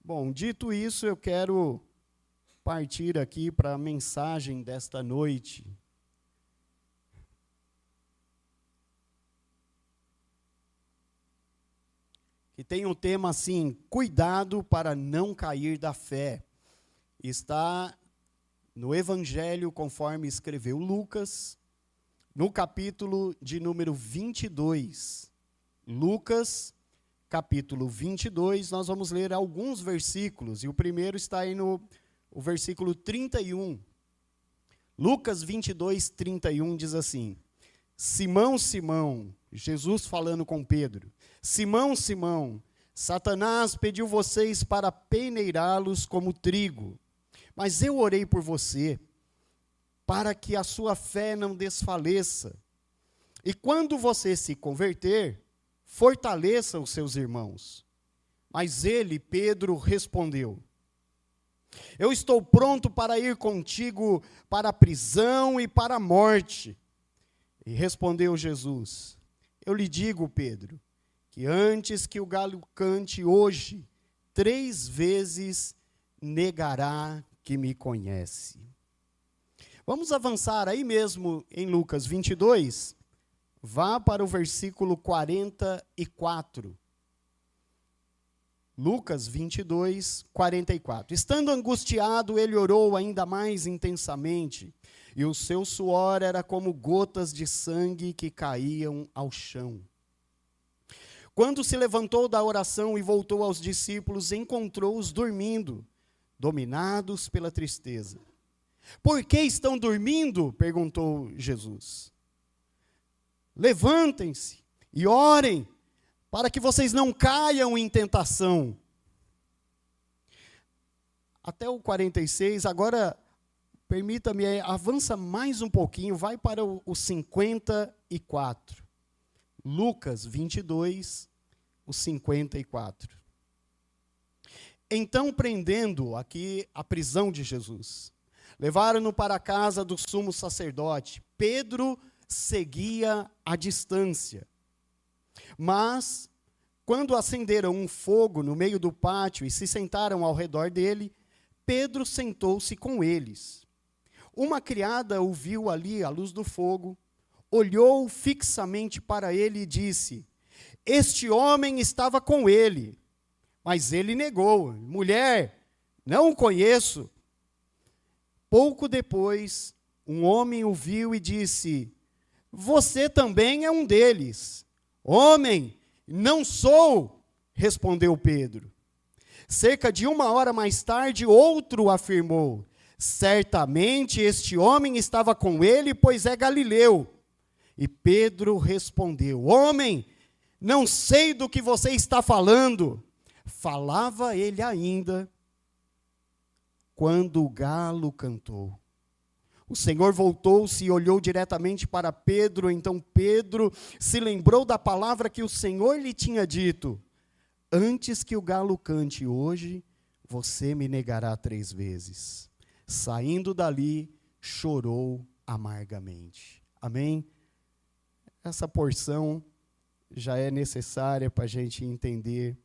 Bom, dito isso, eu quero partir aqui para a mensagem desta noite. Que tem um tema assim: cuidado para não cair da fé. Está no Evangelho conforme escreveu Lucas, no capítulo de número 22. Lucas, capítulo 22, nós vamos ler alguns versículos, e o primeiro está aí no versículo 31. Lucas 22, 31 diz assim: Simão, Simão, Jesus falando com Pedro, Simão, Simão, Satanás pediu vocês para peneirá-los como trigo, mas eu orei por você, para que a sua fé não desfaleça. E quando você se converter, fortaleça os seus irmãos. Mas ele, Pedro, respondeu: eu estou pronto para ir contigo para a prisão e para a morte. E respondeu Jesus: eu lhe digo, Pedro, que antes que o galo cante hoje, 3 vezes negará que me conhece. Vamos avançar aí mesmo em Lucas 22. Vá para o versículo 44. Lucas 22, 44. Estando angustiado, ele orou ainda mais intensamente, e o seu suor era como gotas de sangue que caíam ao chão. Quando se levantou da oração e voltou aos discípulos, encontrou-os dormindo, dominados pela tristeza. Por que estão dormindo? Perguntou Jesus. Levantem-se e orem, para que vocês não caiam em tentação. Até o 46, agora, permita-me, avança mais um pouquinho, vai para o 54. Lucas 22, o 54. Então, prendendo aqui a prisão de Jesus, levaram-no para a casa do sumo sacerdote. Pedro seguia à distância. Mas, quando acenderam um fogo no meio do pátio e se sentaram ao redor dele, Pedro sentou-se com eles. Uma criada o viu ali à luz do fogo, olhou fixamente para ele e disse: este homem estava com ele. Mas ele negou: mulher, não o conheço. Pouco depois, um homem o viu e disse: você também é um deles. Homem, não sou, respondeu Pedro. Cerca de 1 hora mais tarde, outro afirmou: certamente este homem estava com ele, pois é galileu. E Pedro respondeu: homem, não sei do que você está falando. Falava ele ainda quando o galo cantou. O Senhor voltou-se e olhou diretamente para Pedro. Então Pedro se lembrou da palavra que o Senhor lhe tinha dito: antes que o galo cante hoje, você me negará 3 vezes. Saindo dali, chorou amargamente. Amém? Essa porção já é necessária para a gente entender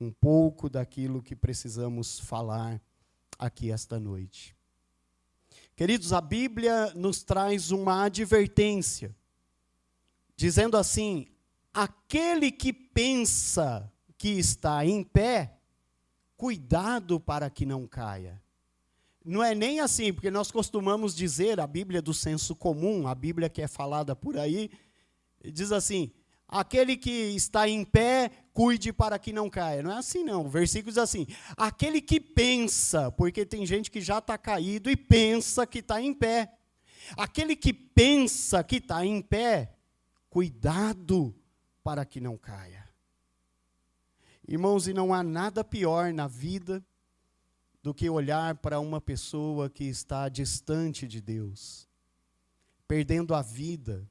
um pouco daquilo que precisamos falar aqui esta noite. Queridos, a Bíblia nos traz uma advertência, dizendo assim: aquele que pensa que está em pé, cuidado para que não caia. Não é nem assim, porque nós costumamos dizer, a Bíblia do senso comum, a Bíblia que é falada por aí, diz assim: aquele que está em pé, cuide para que não caia. Não é assim não, o versículo diz assim: aquele que pensa, porque tem gente que já está caído e pensa que está em pé. Aquele que pensa que está em pé, cuidado para que não caia. Irmãos, e não há nada pior na vida do que olhar para uma pessoa que está distante de Deus, perdendo a vida,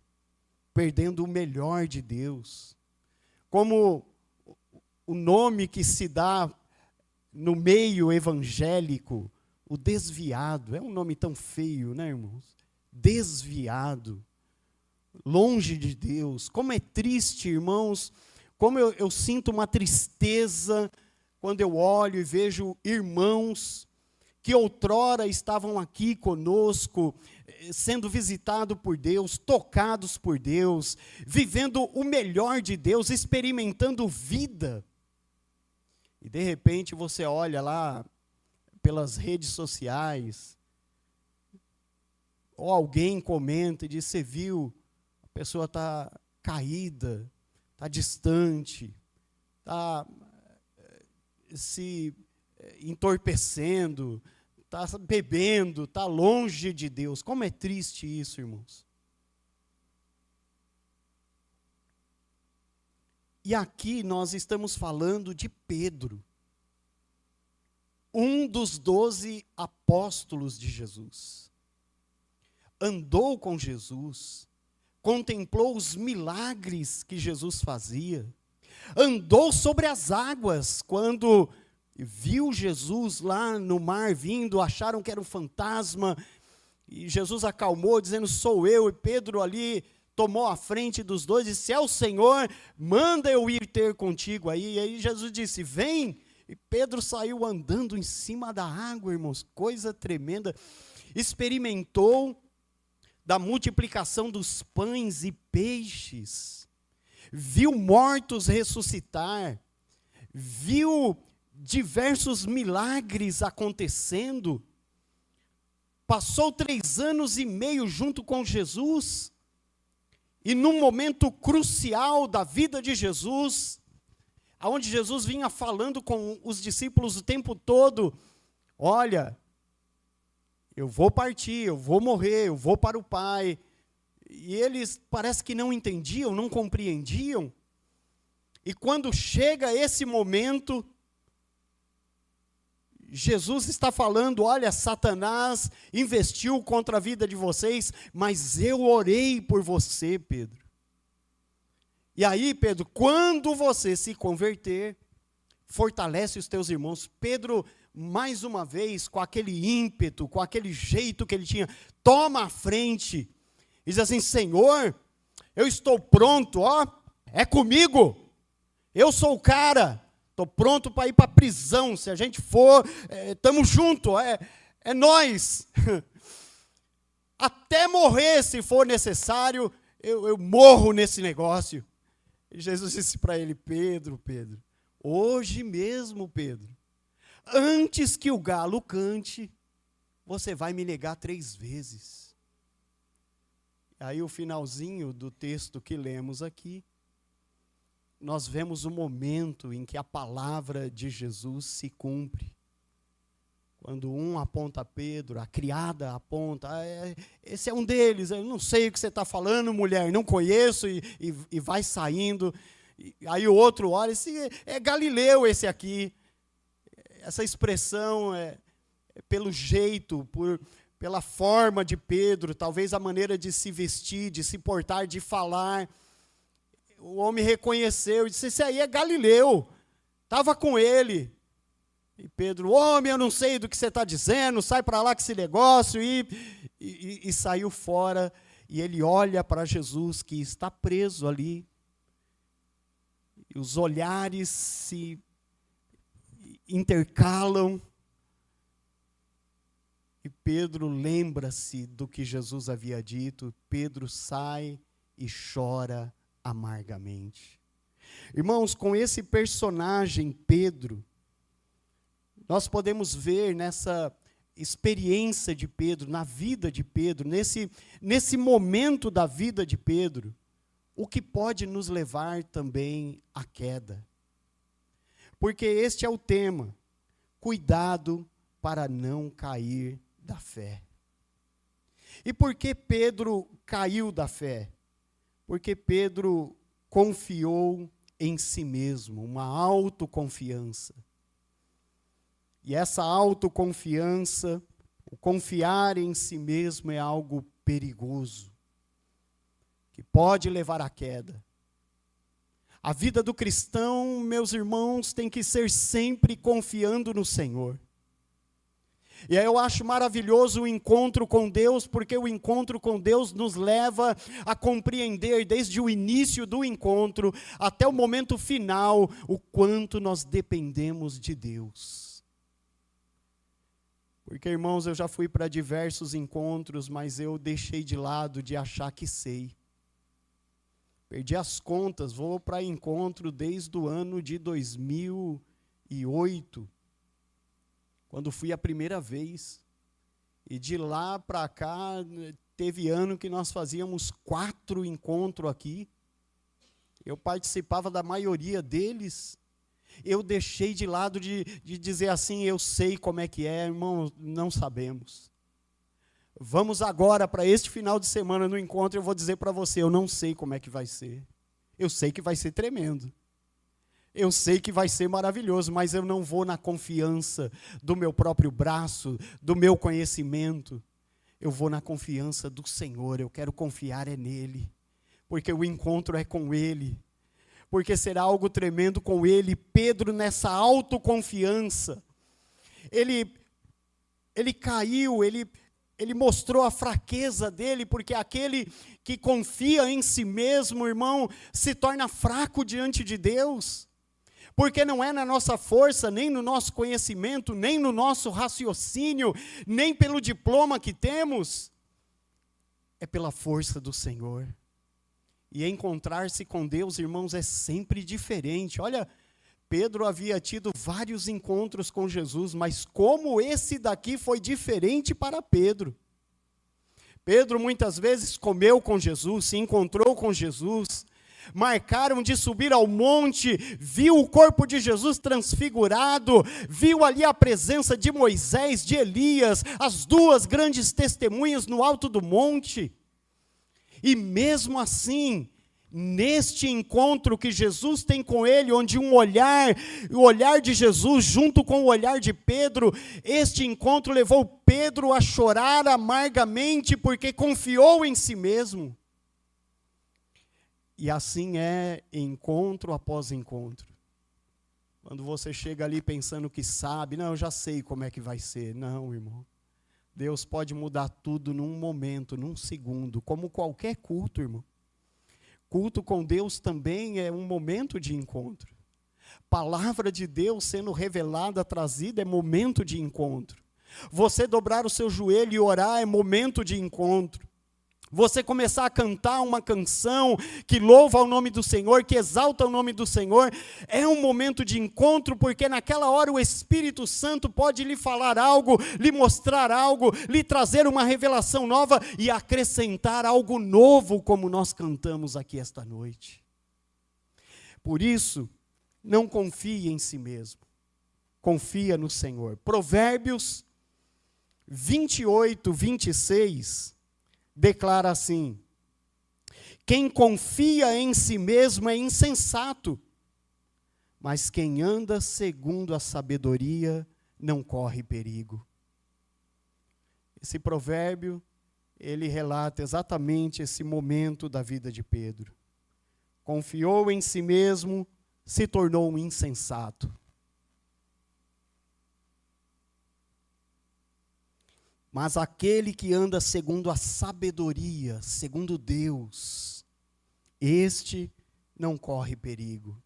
perdendo o melhor de Deus. Como o nome que se dá no meio evangélico, o desviado, é um nome tão feio, né, irmãos? Desviado, longe de Deus. Como é triste, irmãos, como eu sinto uma tristeza quando eu olho e vejo irmãos que outrora estavam aqui conosco, sendo visitados por Deus, tocados por Deus, vivendo o melhor de Deus, experimentando vida. E de repente você olha lá pelas redes sociais, ou alguém comenta e diz: você viu, a pessoa está caída, está distante, está se entorpecendo, está bebendo, está longe de Deus. Como é triste isso, irmãos. E aqui nós estamos falando de Pedro, um dos 12 apóstolos de Jesus. Andou com Jesus, contemplou os milagres que Jesus fazia, andou sobre as águas. Quando viu Jesus lá no mar vindo, acharam que era um fantasma, e Jesus acalmou, dizendo: sou eu. E Pedro ali tomou a frente dos dois e disse: é o Senhor, manda eu ir ter contigo aí. E aí Jesus disse: vem. E Pedro saiu andando em cima da água, irmãos, coisa tremenda. Experimentou da multiplicação dos pães e peixes, viu mortos ressuscitar, viu diversos milagres acontecendo, passou 3 anos e meio junto com Jesus, e num momento crucial da vida de Jesus, onde Jesus vinha falando com os discípulos o tempo todo: olha, eu vou partir, eu vou morrer, eu vou para o Pai. E eles parece que não entendiam, não compreendiam. E quando chega esse momento, Jesus está falando: olha, Satanás investiu contra a vida de vocês, mas eu orei por você, Pedro. E aí, Pedro, quando você se converter, fortalece os teus irmãos. Pedro, mais uma vez, com aquele ímpeto, com aquele jeito que ele tinha, toma a frente e diz assim: Senhor, eu estou pronto, ó, é comigo, eu sou o cara, estou pronto para ir para a prisão, se a gente for, estamos juntos, é nós, até morrer se for necessário, eu morro nesse negócio. E Jesus disse para ele: Pedro, hoje mesmo, Pedro, antes que o galo cante, você vai me negar 3 vezes. Aí o finalzinho do texto que lemos aqui, nós vemos o momento em que a palavra de Jesus se cumpre. Quando um aponta a Pedro, a criada aponta: esse é um deles, eu não sei o que você está falando, mulher, não conheço, e vai saindo. Aí o outro olha: é Galileu esse aqui. Essa expressão é pelo jeito, pela forma de Pedro, talvez a maneira de se vestir, de se portar, de falar. O homem reconheceu e disse: esse aí é Galileu, estava com ele. E Pedro: homem, eu não sei do que você está dizendo, sai para lá com esse negócio, e saiu fora. E ele olha para Jesus, que está preso ali, e os olhares se intercalam, e Pedro lembra-se do que Jesus havia dito. Pedro sai e chora amargamente. Irmãos, com esse personagem Pedro, nós podemos ver nessa experiência de Pedro, na vida de Pedro, nesse momento da vida de Pedro, o que pode nos levar também à queda. Porque este é o tema: cuidado para não cair da fé. E por que Pedro caiu da fé? Porque Pedro confiou em si mesmo, uma autoconfiança. E essa autoconfiança, o confiar em si mesmo, é algo perigoso, que pode levar à queda. A vida do cristão, meus irmãos, tem que ser sempre confiando no Senhor. E aí eu acho maravilhoso o encontro com Deus, porque o encontro com Deus nos leva a compreender, desde o início do encontro até o momento final, o quanto nós dependemos de Deus. Porque, irmãos, eu já fui para diversos encontros, mas eu deixei de lado de achar que sei. Perdi as contas, vou para encontro desde o ano de 2008, quando fui a primeira vez. E de lá para cá, teve ano que nós fazíamos 4 encontros aqui. Eu participava da maioria deles. Eu deixei de lado de dizer assim, eu sei como é que é, irmão, não sabemos. Vamos agora para este final de semana no encontro, eu vou dizer para você, eu não sei como é que vai ser. Eu sei que vai ser tremendo. Eu sei que vai ser maravilhoso, mas eu não vou na confiança do meu próprio braço, do meu conhecimento. Eu vou na confiança do Senhor, eu quero confiar nele, porque o encontro é com Ele, porque será algo tremendo com Ele. Pedro, nessa autoconfiança, ele caiu, ele mostrou a fraqueza dele, porque aquele que confia em si mesmo, irmão, se torna fraco diante de Deus. Porque não é na nossa força, nem no nosso conhecimento, nem no nosso raciocínio, nem pelo diploma que temos. É pela força do Senhor. E encontrar-se com Deus, irmãos, é sempre diferente. Olha, Pedro havia tido vários encontros com Jesus, mas como esse daqui foi diferente para Pedro. Pedro muitas vezes comeu com Jesus, se encontrou com Jesus, marcaram de subir ao monte, viu o corpo de Jesus transfigurado, viu ali a presença de Moisés, de Elias, as 2 grandes testemunhas no alto do monte. E mesmo assim, neste encontro que Jesus tem com ele, onde o olhar de Jesus junto com o olhar de Pedro, este encontro levou Pedro a chorar amargamente, porque confiou em si mesmo. E assim é encontro após encontro. Quando você chega ali pensando que sabe, não, eu já sei como é que vai ser. Não, irmão. Deus pode mudar tudo num momento, num segundo, como qualquer culto, irmão. Culto com Deus também é um momento de encontro. Palavra de Deus sendo revelada, trazida, é momento de encontro. Você dobrar o seu joelho e orar é momento de encontro. Você começar a cantar uma canção que louva o nome do Senhor, que exalta o nome do Senhor, é um momento de encontro, porque naquela hora o Espírito Santo pode lhe falar algo, lhe mostrar algo, lhe trazer uma revelação nova e acrescentar algo novo, como nós cantamos aqui esta noite. Por isso, não confie em si mesmo, confia no Senhor. Provérbios 28, 26... declara assim: quem confia em si mesmo é insensato, mas quem anda segundo a sabedoria não corre perigo. Esse provérbio, ele relata exatamente esse momento da vida de Pedro. Confiou em si mesmo, se tornou um insensato. Mas aquele que anda segundo a sabedoria, segundo Deus, este não corre perigo,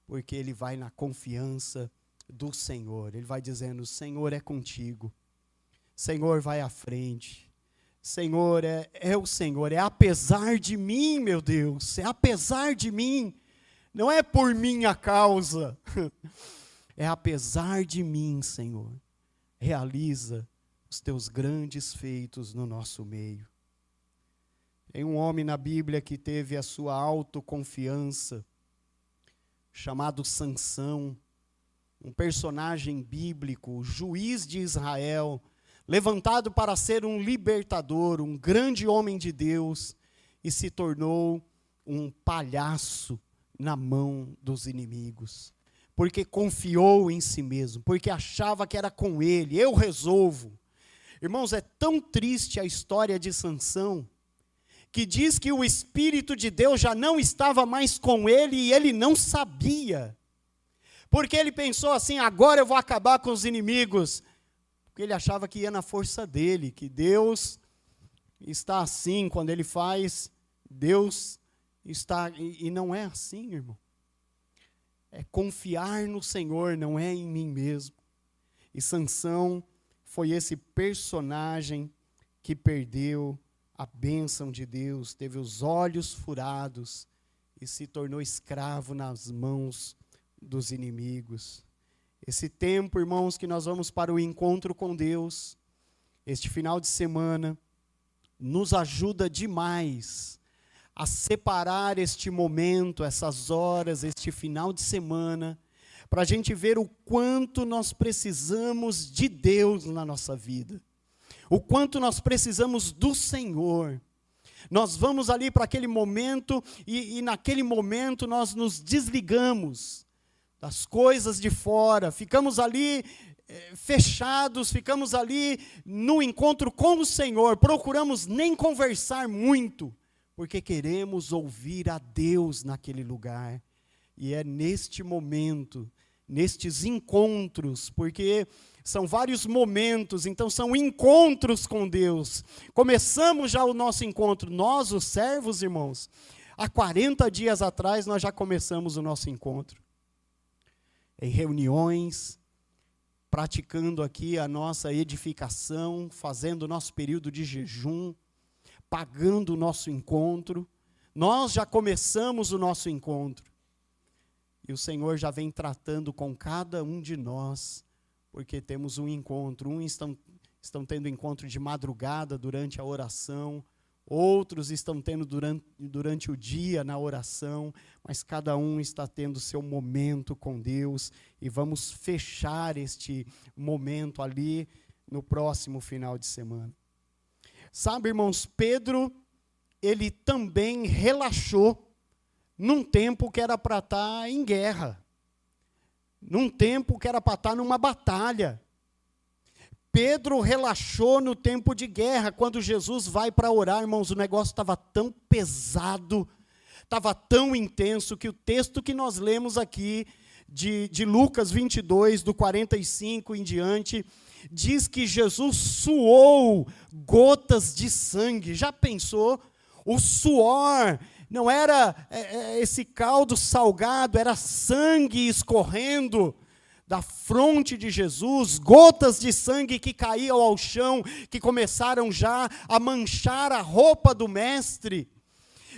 porque ele vai na confiança do Senhor. Ele vai dizendo: o Senhor é contigo, Senhor vai à frente, Senhor é o Senhor, é apesar de mim, meu Deus, é apesar de mim, não é por minha causa, é apesar de mim, Senhor, realiza os teus grandes feitos no nosso meio. Tem um homem na Bíblia que teve a sua autoconfiança, chamado Sansão, um personagem bíblico, juiz de Israel, levantado para ser um libertador, um grande homem de Deus, e se tornou um palhaço na mão dos inimigos, porque confiou em si mesmo, porque achava que era com ele, eu resolvo. Irmãos, é tão triste a história de Sansão, que diz que o Espírito de Deus já não estava mais com ele e ele não sabia. Porque ele pensou assim: agora eu vou acabar com os inimigos. porque ele achava que ia na força dele, que Deus está assim, quando ele faz, Deus está, e não é assim, irmão. É confiar no Senhor, não é em mim mesmo. E Sansão foi esse personagem que perdeu a bênção de Deus, teve os olhos furados e se tornou escravo nas mãos dos inimigos. Esse tempo, irmãos, que nós vamos para o encontro com Deus, este final de semana, nos ajuda demais a separar este momento, essas horas, este final de semana, para a gente ver o quanto nós precisamos de Deus na nossa vida, o quanto nós precisamos do Senhor. Nós vamos ali para aquele momento e naquele momento nós nos desligamos das coisas de fora, ficamos ali fechados, ficamos ali no encontro com o Senhor, procuramos nem conversar muito, porque queremos ouvir a Deus naquele lugar. E é neste momento, nestes encontros, porque são vários momentos, então são encontros com Deus. Começamos já o nosso encontro, nós, os servos, irmãos, há 40 dias atrás nós já começamos o nosso encontro. Em reuniões, praticando aqui a nossa edificação, fazendo o nosso período de jejum, pagando o nosso encontro. Nós já começamos o nosso encontro. E o Senhor já vem tratando com cada um de nós, porque temos um encontro. Uns estão tendo encontro de madrugada durante a oração, outros estão tendo durante o dia na oração, mas cada um está tendo seu momento com Deus, e vamos fechar este momento ali no próximo final de semana. Sabe, irmãos, Pedro, ele também relaxou num tempo que era para estar em guerra, num tempo que era para estar numa batalha. Pedro relaxou no tempo de guerra, quando Jesus vai para orar, irmãos, o negócio estava tão pesado, estava tão intenso, que o texto que nós lemos aqui, de Lucas 22, do 45 em diante, diz que Jesus suou gotas de sangue. Já pensou? O suor não era esse caldo salgado, era sangue escorrendo da fronte de Jesus, gotas de sangue que caíam ao chão, que começaram já a manchar a roupa do mestre.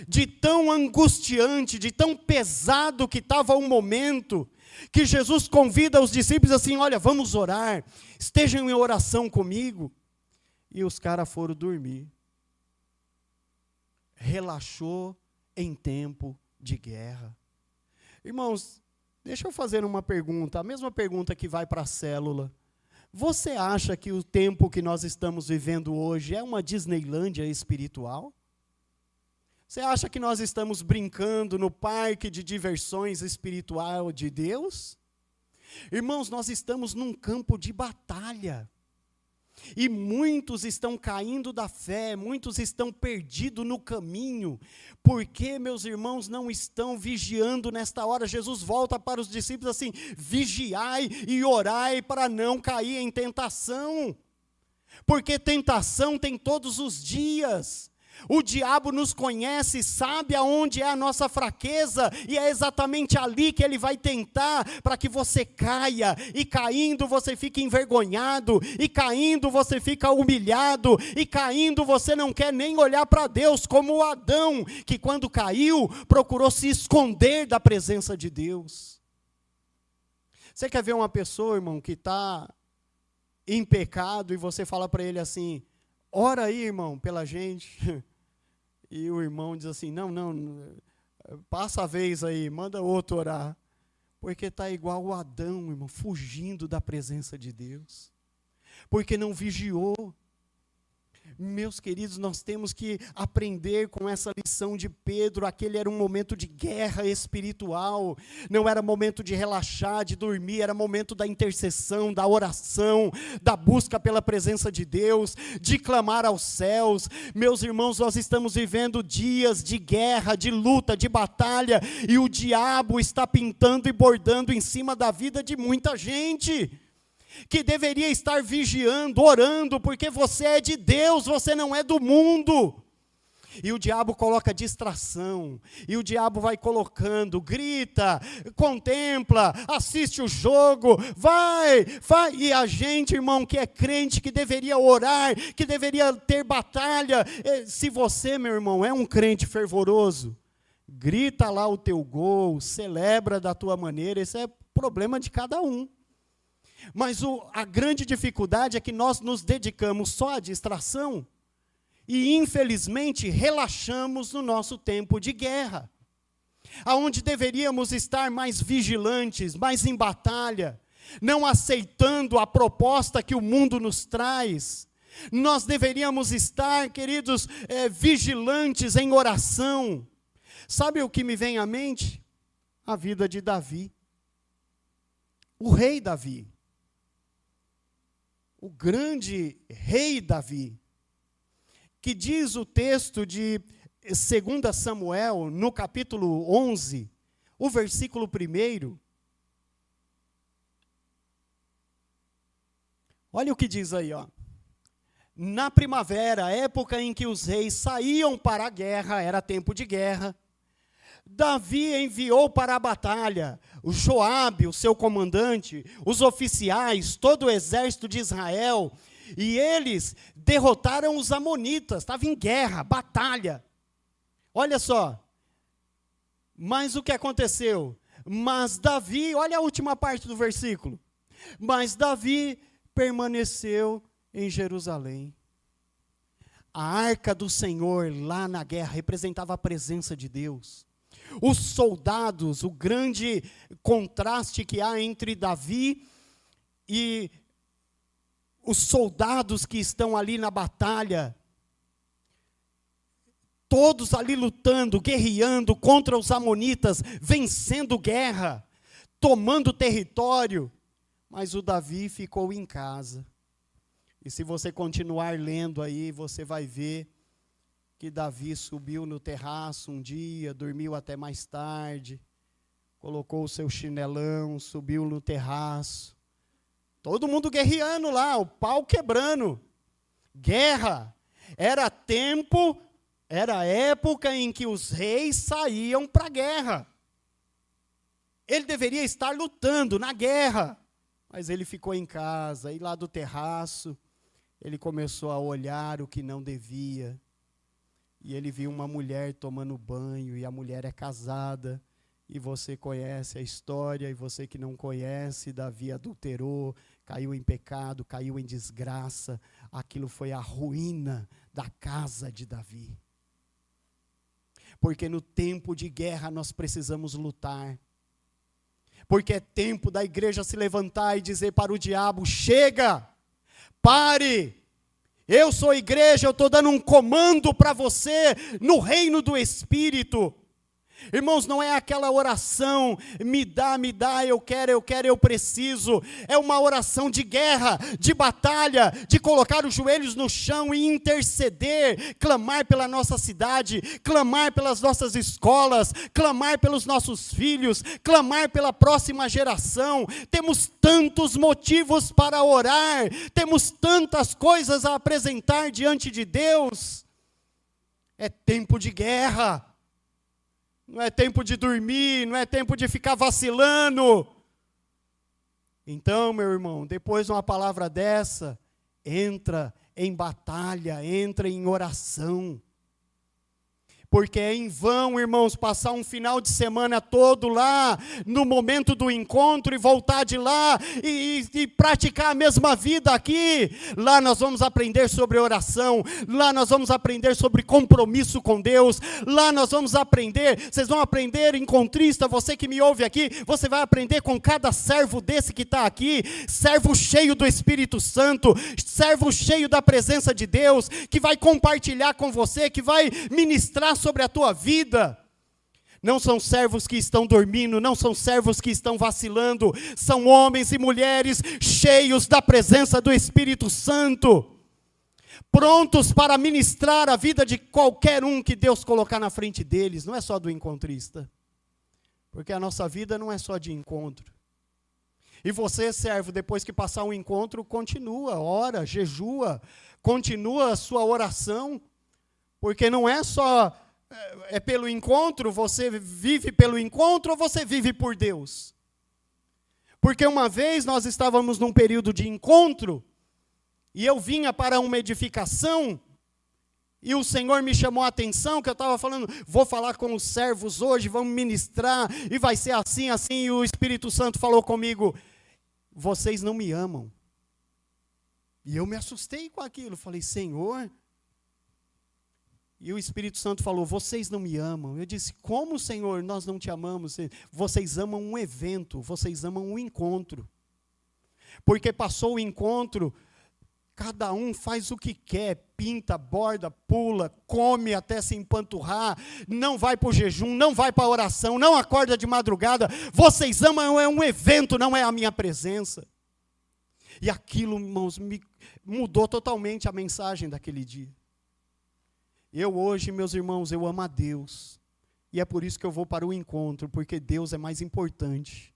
De tão angustiante, de tão pesado que estava o momento, que Jesus convida os discípulos assim: olha, vamos orar, estejam em oração comigo. E os caras foram dormir. Relaxou em tempo de guerra. Irmãos, deixa eu fazer uma pergunta, a mesma pergunta que vai para a célula. Você acha que o tempo que nós estamos vivendo hoje é uma Disneylândia espiritual? Você acha que nós estamos brincando no parque de diversões espiritual de Deus? Irmãos, nós estamos num campo de batalha. E muitos estão caindo da fé, muitos estão perdidos no caminho, porque, meus irmãos, não estão vigiando nesta hora. Jesus volta para os discípulos assim: vigiai e orai para não cair em tentação, porque tentação tem todos os dias. O diabo nos conhece, sabe aonde é a nossa fraqueza, e é exatamente ali que ele vai tentar, para que você caia, e caindo você fica envergonhado, e caindo você fica humilhado, e caindo você não quer nem olhar para Deus, como o Adão, que quando caiu, procurou se esconder da presença de Deus. Você quer ver uma pessoa, irmão, que está em pecado, e você fala para ele assim: ora aí, irmão, pela gente. E o irmão diz assim: não, passa a vez aí, manda outro orar. Porque está igual o Adão, irmão, fugindo da presença de Deus. Porque não vigiou. Meus queridos, nós temos que aprender com essa lição de Pedro. Aquele era um momento de guerra espiritual, não era momento de relaxar, de dormir, era momento da intercessão, da oração, da busca pela presença de Deus, de clamar aos céus. Meus irmãos, nós estamos vivendo dias de guerra, de luta, de batalha, e o diabo está pintando e bordando em cima da vida de muita gente. que deveria estar vigiando, orando, porque você é de Deus, você não é do mundo. E o diabo coloca distração, e o diabo vai colocando, grita, contempla, assiste o jogo, vai, e a gente, irmão, que é crente, que deveria orar, que deveria ter batalha, se você, meu irmão, é um crente fervoroso, grita lá o teu gol, celebra da tua maneira, esse é problema de cada um. Mas a grande dificuldade é que nós nos dedicamos só à distração, e, infelizmente, relaxamos no nosso tempo de guerra, aonde deveríamos estar mais vigilantes, mais em batalha, não aceitando a proposta que o mundo nos traz. Nós deveríamos estar, queridos, vigilantes em oração. Sabe o que me vem à mente? A vida de Davi. O rei Davi. O grande rei Davi. Que diz o texto de 2 Samuel, no capítulo 11, o versículo 1. Olha o que diz aí, ó. Na primavera, época em que os reis saíam para a guerra, era tempo de guerra, Davi enviou para a batalha o Joabe, o seu comandante, os oficiais, todo o exército de Israel, e eles derrotaram os amonitas, estava em guerra, batalha. Olha só, mas o que aconteceu? Mas Davi, olha a última parte do versículo, mas Davi permaneceu em Jerusalém. A arca do Senhor lá na guerra representava a presença de Deus. Os soldados, o grande contraste que há entre Davi e os soldados que estão ali na batalha, todos ali lutando, guerreando contra os amonitas, vencendo guerra, tomando território, mas o Davi ficou em casa. E se você continuar lendo aí, você vai ver que Davi subiu no terraço um dia, dormiu até mais tarde, colocou o seu chinelão, subiu no terraço. Todo mundo guerreando lá, o pau quebrando. Guerra. Era tempo, era época em que os reis saíam para a guerra. Ele deveria estar lutando na guerra, mas ele ficou em casa, e lá do terraço, ele começou a olhar o que não devia. E ele viu uma mulher tomando banho, e a mulher é casada. E você conhece a história, e você que não conhece, Davi adulterou, caiu em pecado, caiu em desgraça. Aquilo foi a ruína da casa de Davi. Porque no tempo de guerra nós precisamos lutar. Porque é tempo da igreja se levantar e dizer para o diabo: chega, pare. Eu sou igreja, eu estou dando um comando para você no reino do Espírito. Irmãos, não é aquela oração, me dá, eu quero, eu preciso. É uma oração de guerra, de batalha, de colocar os joelhos no chão e interceder, clamar pela nossa cidade, clamar pelas nossas escolas, clamar pelos nossos filhos, clamar pela próxima geração. Temos tantos motivos para orar, temos tantas coisas a apresentar diante de Deus. É tempo de guerra. Não é tempo de dormir, não é tempo de ficar vacilando. Então, meu irmão, depois de uma palavra dessa, entra em batalha, entra em oração. Porque é em vão, irmãos, passar um final de semana todo lá, no momento do encontro, e voltar de lá, e praticar a mesma vida aqui. Lá nós vamos aprender sobre oração, lá nós vamos aprender sobre compromisso com Deus, lá nós vamos aprender, vocês vão aprender, encontrista, você que me ouve aqui, você vai aprender com cada servo desse que está aqui, servo cheio do Espírito Santo, servo cheio da presença de Deus, que vai compartilhar com você, que vai ministrar sobre a tua vida. Não são servos que estão dormindo, não são servos que estão vacilando, são homens e mulheres cheios da presença do Espírito Santo, prontos para ministrar a vida de qualquer um que Deus colocar na frente deles. Não é só do encontrista, porque a nossa vida não é só de encontro. E você, servo, depois que passar o encontro, continua, ora, jejua, continua a sua oração, porque não é só pelo encontro, você vive pelo encontro ou você vive por Deus? Porque uma vez nós estávamos num período de encontro, e eu vinha para uma edificação, e o Senhor me chamou a atenção, que eu estava falando, vou falar com os servos hoje, vamos ministrar, e vai ser assim, assim, e o Espírito Santo falou comigo, vocês não me amam. E eu me assustei com aquilo, falei, Senhor, e o Espírito Santo falou, vocês não me amam. Eu disse, como, Senhor, nós não te amamos? Vocês amam um evento, vocês amam um encontro. Porque passou o encontro, cada um faz o que quer, pinta, borda, pula, come até se empanturrar, não vai para o jejum, não vai para a oração, não acorda de madrugada. Vocês amam, é um evento, não é a minha presença. E aquilo, irmãos, me mudou totalmente a mensagem daquele dia. Eu hoje, meus irmãos, eu amo a Deus. E é por isso que eu vou para o encontro, porque Deus é mais importante.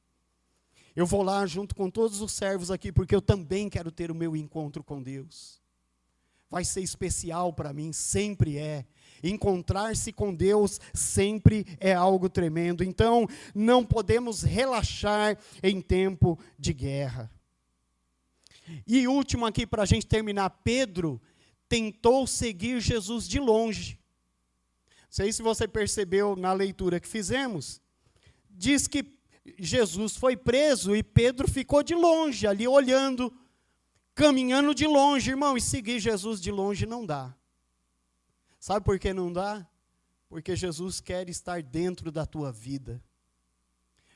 Eu vou lá junto com todos os servos aqui, porque eu também quero ter o meu encontro com Deus. Vai ser especial para mim, sempre é. Encontrar-se com Deus sempre é algo tremendo. Então, não podemos relaxar em tempo de guerra. E último aqui, para a gente terminar, Pedro tentou seguir Jesus de longe. Não sei se você percebeu na leitura que fizemos, diz que Jesus foi preso e Pedro ficou de longe, ali olhando, caminhando de longe, irmão, e seguir Jesus de longe não dá. Sabe por que não dá? Porque Jesus quer estar dentro da tua vida.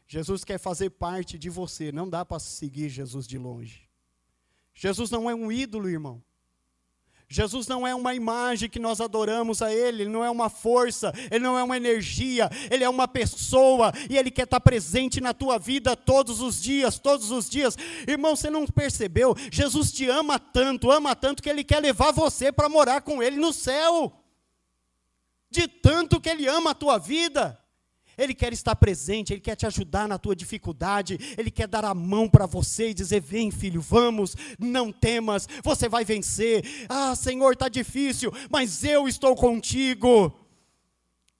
Jesus quer fazer parte de você, não dá para seguir Jesus de longe. Jesus não é um ídolo, irmão. Jesus não é uma imagem que nós adoramos a Ele, Ele não é uma força, Ele não é uma energia, Ele é uma pessoa, e Ele quer estar presente na tua vida todos os dias, todos os dias. Irmão, você não percebeu? Jesus te ama tanto que Ele quer levar você para morar com Ele no céu. De tanto que Ele ama a tua vida. Ele quer estar presente, Ele quer te ajudar na tua dificuldade, Ele quer dar a mão para você e dizer, vem filho, vamos, não temas, você vai vencer. Ah, Senhor, está difícil, mas eu estou contigo.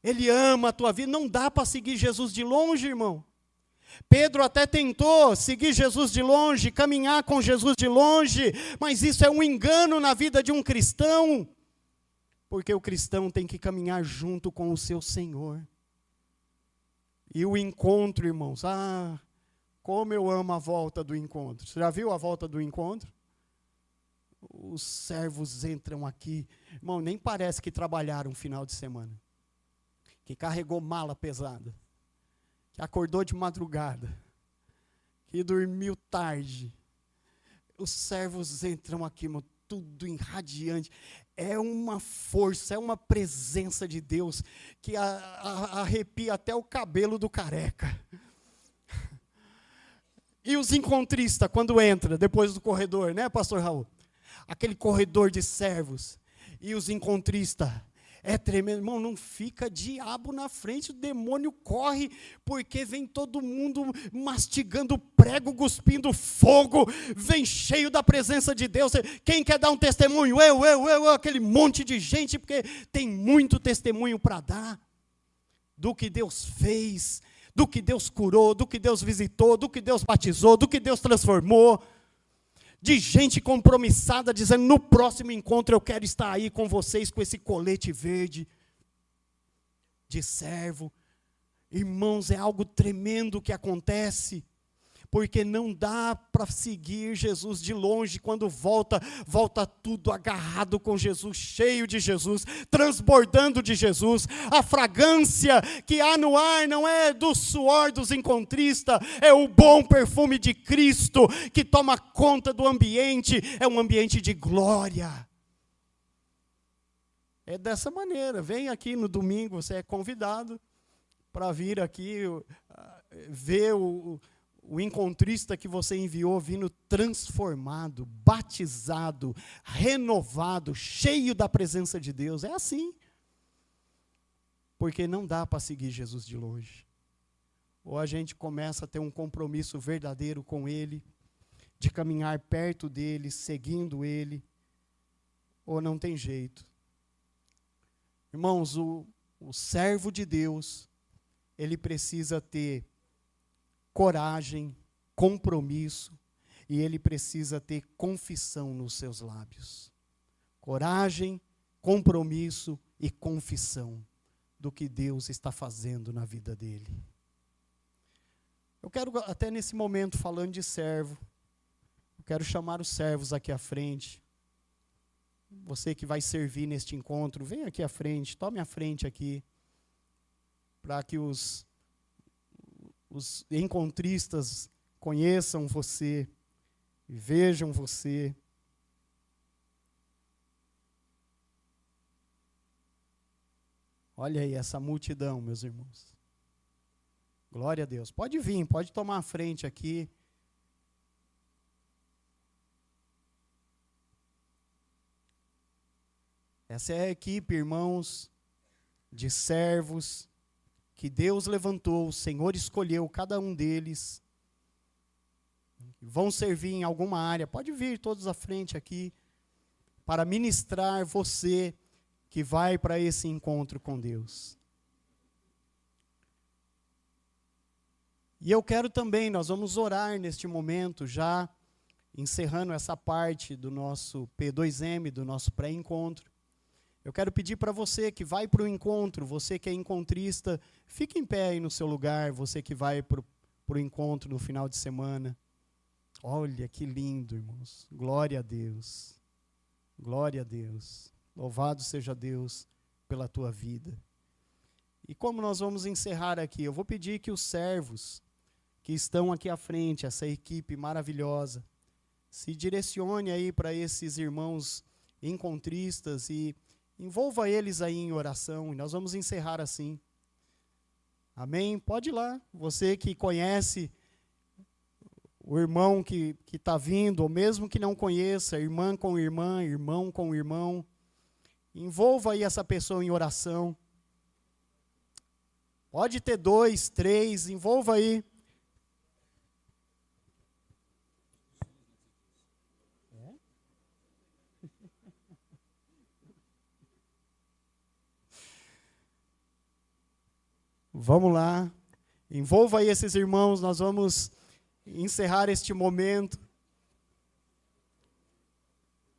Ele ama a tua vida, não dá para seguir Jesus de longe, irmão. Pedro até tentou seguir Jesus de longe, caminhar com Jesus de longe, mas isso é um engano na vida de um cristão, porque o cristão tem que caminhar junto com o seu Senhor. E o encontro, irmãos, como eu amo a volta do encontro. Você já viu a volta do encontro? Os servos entram aqui, irmão, nem parece que trabalharam um final de semana. Que carregou mala pesada, que acordou de madrugada, que dormiu tarde. Os servos entram aqui, irmão, tudo irradiante. É uma força, é uma presença de Deus que arrepia até o cabelo do careca. E os encontristas, quando entra, depois do corredor, né, pastor Raul? Aquele corredor de servos. E os encontristas, é tremendo. Irmão, não fica diabo na frente, o demônio corre, porque vem todo mundo mastigando prego, cuspindo fogo, vem cheio da presença de Deus. Quem quer dar um testemunho? Eu, aquele monte de gente, porque tem muito testemunho para dar, do que Deus fez, do que Deus curou, do que Deus visitou, do que Deus batizou, do que Deus transformou. De gente compromissada, dizendo, no próximo encontro eu quero estar aí com vocês, com esse colete verde, de servo. Irmãos, é algo tremendo que acontece, porque não dá para seguir Jesus de longe. Quando volta tudo agarrado com Jesus, cheio de Jesus, transbordando de Jesus. A fragrância que há no ar não é do suor dos encontristas, é o bom perfume de Cristo que toma conta do ambiente, é um ambiente de glória. É dessa maneira. Vem aqui no domingo, você é convidado para vir aqui ver o encontrista que você enviou vindo transformado, batizado, renovado, cheio da presença de Deus. É assim. Porque não dá para seguir Jesus de longe. ou a gente começa a ter um compromisso verdadeiro com Ele, de caminhar perto dEle, seguindo Ele, ou não tem jeito. Irmãos, o servo de Deus, ele precisa ter coragem, compromisso, e ele precisa ter confissão nos seus lábios. Coragem, compromisso e confissão do que Deus está fazendo na vida dele. Eu quero, até nesse momento, falando de servo, eu quero chamar os servos aqui à frente. Você que vai servir neste encontro, vem aqui à frente, tome a frente aqui, para que os encontristas conheçam você, vejam você. Olha aí essa multidão, meus irmãos. Glória a Deus. Pode vir, pode tomar a frente aqui. Essa é a equipe, irmãos, de servos que Deus levantou, o Senhor escolheu cada um deles. Vão servir em alguma área. Pode vir todos à frente aqui para ministrar você que vai para esse encontro com Deus. E eu quero também, nós vamos orar neste momento, já encerrando essa parte do nosso P2M, do nosso pré-encontro. Eu quero pedir para você que vai para o encontro, você que é encontrista, fique em pé aí no seu lugar, você que vai para o encontro no final de semana. Olha que lindo, irmãos. Glória a Deus. Glória a Deus. Louvado seja Deus pela tua vida. E como nós vamos encerrar aqui, eu vou pedir que os servos que estão aqui à frente, essa equipe maravilhosa, se direcione aí para esses irmãos encontristas e envolva eles aí em oração, e nós vamos encerrar assim. Amém? Pode ir lá, você que conhece o irmão que está vindo, ou mesmo que não conheça, irmã com irmã, irmão com irmão, envolva aí essa pessoa em oração. Pode ter 2, 3, envolva aí. Vamos lá, envolva aí esses irmãos, nós vamos encerrar este momento,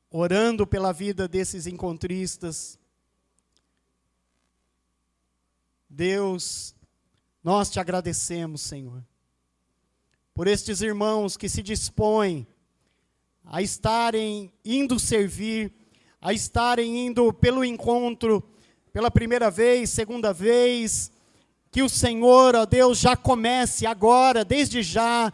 orando pela vida desses encontristas. Deus, nós te agradecemos, Senhor, por estes irmãos que se dispõem a estarem indo servir, a estarem indo pelo encontro, pela primeira vez, segunda vez. Que o Senhor, ó Deus, já comece agora, desde já,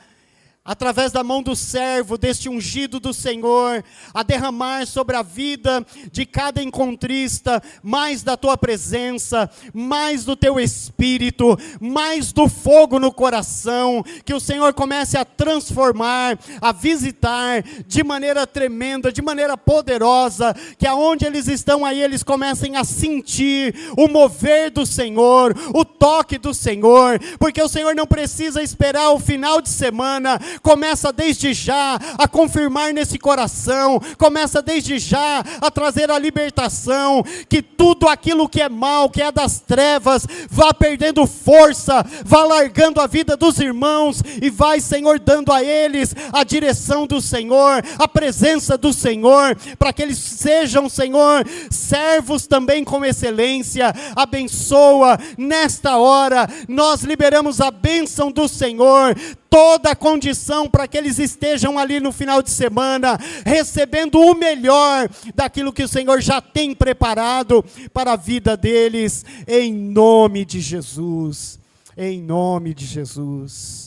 através da mão do servo, deste ungido do Senhor, a derramar sobre a vida de cada encontrista, mais da tua presença, mais do teu Espírito, mais do fogo no coração, que o Senhor comece a transformar, a visitar de maneira tremenda, de maneira poderosa, que aonde eles estão aí, eles comecem a sentir o mover do Senhor, o toque do Senhor, porque o Senhor não precisa esperar o final de semana. Começa desde já a confirmar nesse coração, começa desde já a trazer a libertação, que tudo aquilo que é mal, que é das trevas, vá perdendo força, vá largando a vida dos irmãos, e vai, Senhor, dando a eles a direção do Senhor, a presença do Senhor, para que eles sejam, Senhor, servos também com excelência. Abençoa nesta hora, nós liberamos a bênção do Senhor, toda a condição para que eles estejam ali no final de semana, recebendo o melhor daquilo que o Senhor já tem preparado para a vida deles, em nome de Jesus, em nome de Jesus.